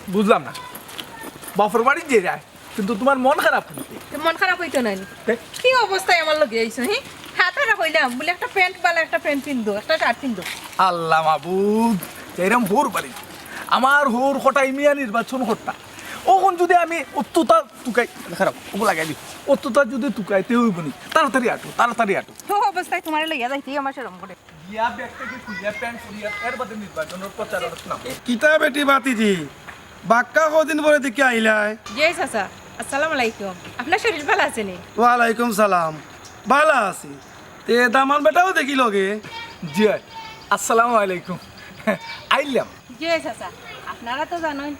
বুঝলাম না বাপর বাড়ি যে যায় কিন্তু তোমার মন খারাপ হইতে মন খারাপ হইতো না কি অবস্থায় আমার লগে আইছো হি হাতারা কইলাম বলে একটা প্যান্ট বালা একটা প্যান্ট পিনদো একটা শার্ট পিনদো আল্লাহ মাবুদ এরম হোর বাড়ি আমার হোর হঠাই মিয়া নির্বাচন হত্যা ওখন যদি আমি অত্যতা টুকাই খারাপ ওগুলো লাগাই দিই অত্যতা যদি টুকাইতে হইব নি তাড়াতাড়ি আটো তো অবস্থায় তোমার লইয়া যাইতে আমার সেরকম করে গিয়া ব্যাগ থেকে খুলিয়া প্যান্ট ফুলিয়া এর বাদে নির্বাচনের প্রচার নাম কিতা বেটি বাতিজি বাক্কা কদিন পরে দেখে আইলাই জি চাচা আসসালামু আলাইকুম আপনার শরীর ভালো আছে নি ওয়ালাইকুম সালাম ভালো আছি তে দামান বেটাও দেখি লগে জি আসসালামু আলাইকুম আইলাম জি চাচা আপনারা তো জানেন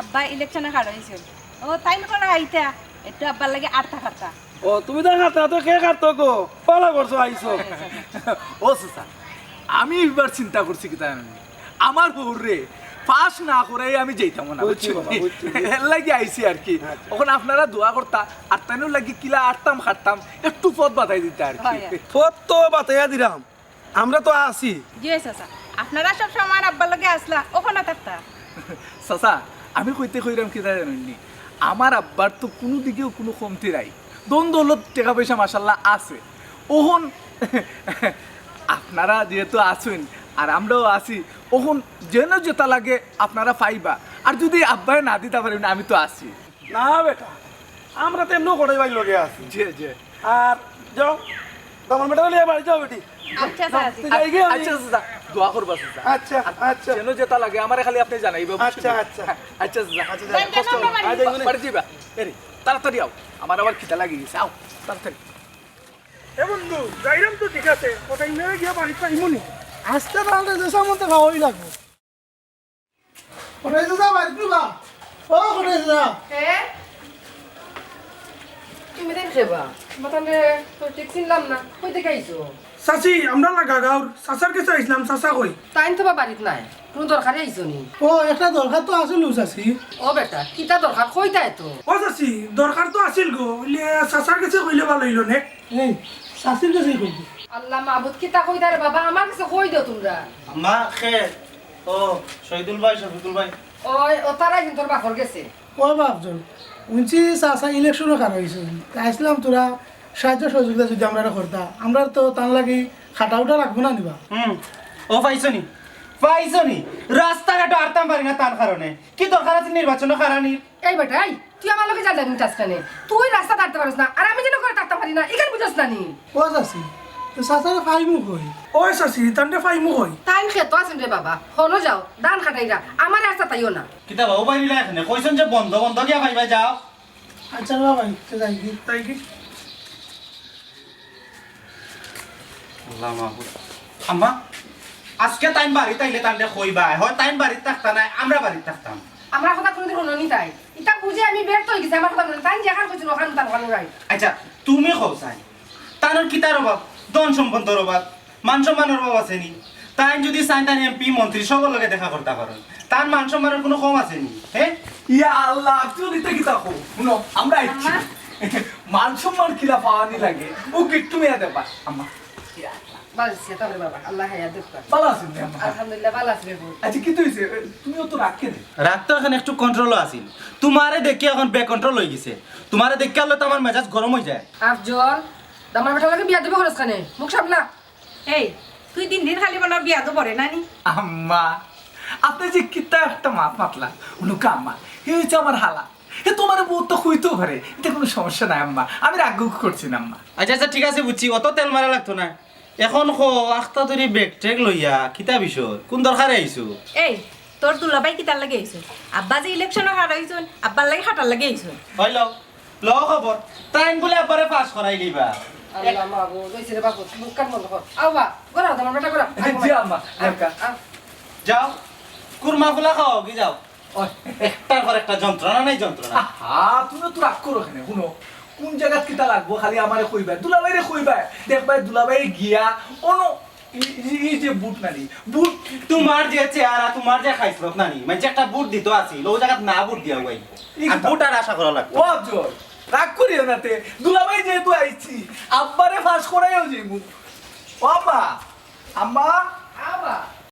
আব্বা ইলেকশনে হারাইছিল ও তাই না করে আইতা একটু আব্বার লাগে আটটা খাটটা ও তুমি তো খাতা তো কে খাতো গো পালা করছো আইছো ও সুসা আমি এবার চিন্তা করছি কি জানেন আমার বউরে পাস না করে আমি যেতাম না বুঝছি বাবা, বুঝছি। এর লাগি আইছি আর কি ওখানে আপনারা দোয়া করতা আর তাইনের লাগি কিলা আটতাম খাটতাম একটু পথ বাতাই দিতে আর কি হয়। ফত তো বাতাইয়া দিলাম আমরা তো আছি জি চাচা আপনারা সব সময় আমার আব্বার লাগে আসলা ওখানে থাকতা চাচা আমি কইতে কইরাম কি জানেননি আমার আব্বার তো কোনো দিকেও কোনো কমতি নাই দৌলত টাকা পয়সা মাসাল্লাহ আছে ওহন আপনারা যেহেতু আছেন আর আমরাও আছি ওহন যেন যেটা লাগে আপনারা পাইবা আর যদি আব্বাই না দিতে পারেন আমি তো আছি না বেটা আমরা তো এমনিও করে বাড়ি লগে আছি জি জি আর যাও দামান বেটা লিয়ে বাড়ি যাও বেটি আচ্ছা চাচা যাই গে আমি। আচ্ছা চাচা দোয়া করবা চাচা আচ্ছা আচ্ছা যেন যেটা লাগে আমার খালি আপনি জানাইবা আচ্ছা, আচ্ছা। আচ্ছা চাচা আচ্ছা, যাই, কষ্ট যাই, হবে। আমরা বাড়ি যাই। বাড়ি যাইবা এরে তাড়াতাড়ি আও আমার আবার খিদা লাগিয়ে গেছে আও তাড়াতাড়ি এ বন্ধু যাইরাম তো ঠিক আছে কোথায় নিয়ে গিয়া বাড়ি পাইমুনি আসতে তাহলে দেশের মধ্যে খাওয়াই লাগবো কোথায় যা বাড়ি তুলা ও কোথায় যা হ্যাঁ তুমি দেখবা মাতালে তো ঠিক চিনলাম না কই থেকে আইছো চাচি আমরা লাগা গাঁর চাচার কাছে আইসলাম চাচা কই তাইন তো বা বাড়িত নাই কোনো দরকারে আইছো নি ও একটা দরকার তো আছিল চাচি ও বেটা কিতা দরকার কইতাই তো ও চাচি দরকার তো আছিল গো বলে চাচার কাছে কইলে ভালো হইল নে এই চাচির কাছে কইব আল্লাহ মাহবুদ কিতা কইতা রে বাবা আমার কাছে কই দিও তোমরা আম্মা খের ও শহীদুল ভাই শফিকুল ভাই ওই ও তারাই কিন্তু তোর বাপর গেছে ও বাপজন উনছি চাচা ইলেকশনও খারাপ হয়েছে আসলাম তোরা সাহায্য সহযোগিতা যদি আমরা করতা আমরা তো তার লাগি খাটা উঠা রাখবো না নিবা ও পাইছনি রাস্তাঘাটে আরতাম পারি না তার কারণে কি দরকার আছে নির্বাচন কারণে এই বেটা এই তুই আমার লগে যা জানি চাসকানে তুই রাস্তা দাঁড়তে পারিস না আর আমি যেন করে থাকতে পারি না এখানে বুঝাস না নি ও চাচি তো চাচারে ফাইমু কই ও চাচি তান্ডে ফাইমু কই তাই খেত আছেন রে বাবা হলো যাও দান খাটাইরা আমার রাস্তা তাইও না কিতা বাবু পাইলা এখানে কইছেন যে বন্ধ বন্ধ গিয়া পাইবা যাও আচ্ছা বাবা যাই কি তাই কি আল্লাহ মাহবুব আম্মা আজকে টাইম বাড়ি তাইলে তান্ডে কইবা হয় টাইম বাড়ি থাকতা নাই আমরা বাড়ি থাকতাম আমার কথা কোনোদিন হলো নি তাই ইটা বুঝে আমি ব্যর্থ হয়ে গেছি আমার কথা বলে তাই যেখান কইছিল ওখানে তার ভালো রাই আচ্ছা তুমি কও চাই তানোর কিতার অভাব ধন সম্পদের অভাব মান সম্মানের অভাব আছে নি তাই যদি চাই তাই এমপি মন্ত্রী সবার লগে দেখা করতে পারেন তার মান সম্মানের কোনো কম আছে নি হ্যাঁ ইয়া আল্লাহ তুই নিতে কি তাকো শুনো আমরা আইছি মান সম্মান কিলা পাওয়ানি লাগে ও কিট্টু মেয়া দেবা আম্মা ভালো আছে তবে বাবা আল্লাহ হায়াত দেখ ভালো আছেন রে আম্মা আলহামদুলিল্লাহ ভালো আছে রে আচ্ছা কি তুইছে তুমিও তো রাখকে দে রাগ তো এখন একটু কন্ট্রোলও আছিল তোমারে দেখি এখন বে কন্ট্রোল হয়ে গেছে তোমারে দেখি আলো তো আমার মেজাজ গরম হয়ে যায় আফজল দামার বেটা লাগে বিয়া দেবে খরচ কানে মুখ সামলা এই তুই দিন দিন খালি বানার বিয়া তো পড়ে নানি আম্মা আপনি যে কিতা একটা মাত মাতলা উনুকা আম্মা এই হচ্ছে আমার হালা এ তোমার বউ তো হইতেও পারে এটা কোনো সমস্যা নাই আম্মা আমি রাগ করছি না আম্মা আচ্ছা আচ্ছা ঠিক আছে বুঝছি অত তেল মারা লাগতো না এখন খো আখতা ধরি বেগ টেক লইয়া কিতা বিষয় কোন দরকারে আইছো এই তোর দুলাভাই কি তার লাগে আইছো আব্বা যে ইলেকশনে হারাইছো আব্বার লাগে হাঁটার লাগে আইছো হইল ল খবর টাইম বলে আবারে পাস করাই দিবা আল্লাহ মাগো লইছে রে বাবু মুখ কান বন্ধ কর আও বা গরা দামার বেটা গরা জি আম্মা একা যাও কুরমা ফুলা খাও কি যাও একটার পর একটা যন্ত্রণা নাই যন্ত্রণা তুমি তো রাগ করো এখানে শুনো কোন জায়গা কিতা লাগবো খালি আমারে কইবা দুলাভাইরে কইবা দেখবা দুলাভাই গিয়া অনো এই যে বুট নানি বুট তোমার যে চেহারা তোমার যে খাইছিল নানি মানে যে একটা বুট দিত আছিল ও জায়গা না বুট দিয়া হই আর বুট আর আশা করা লাগতো ও জোর রাগ করিও নাতে দুলাভাই যেহেতু আইছি আব্বারে ফাঁস করাইও যাইবো ও আম্মা আম্মা আও বা